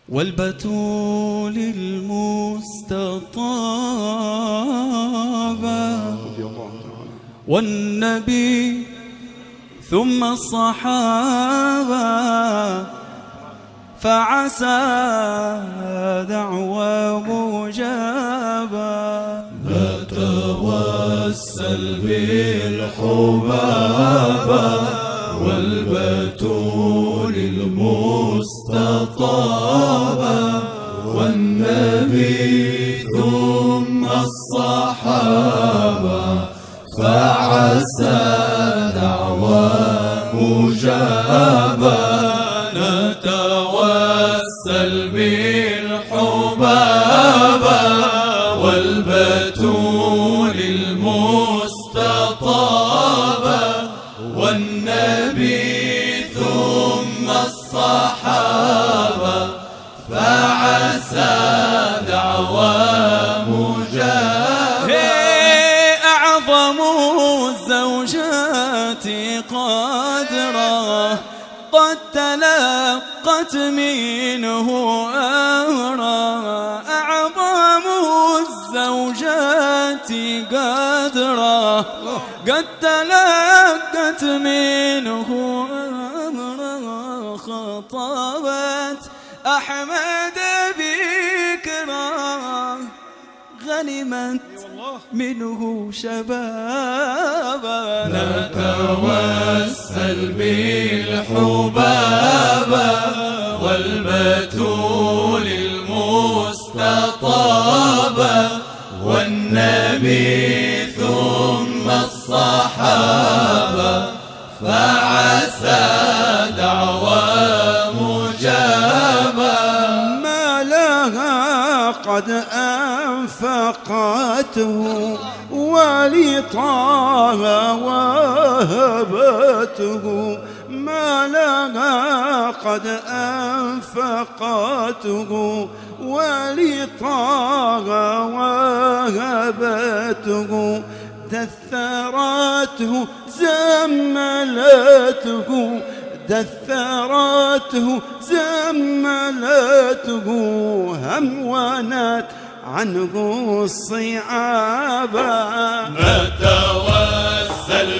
والبتول المستطابة والنبي ثم الصحابة فعسى دعوى مجابة. نتوسل بالحبابة والبتول المستطابة والنبي ثم الصحابة فعسى دعوى مجابة. نتوسل بالحبابة والبتول المستطابة والنبي ثم الصحابة فعسى دعوى مجابة. أعظم الزوجات قدرا قد تلقت منه أمرا. أعظم الزوجات قدرا قد تلقت منه أمرا. خطبت أحمد بكرا غنمت منه شبابا. نتوسل بالحبابة والبتول المستطابة والنبي ثم الصحابة فعسى دعوى مجابة. ما لها قد أنفقته ولطه وهبته. ما لها قد أنفقته ولطه وهبته. دثرته زملته دثرته زملته. همونت عنه الصعابة. نتوسل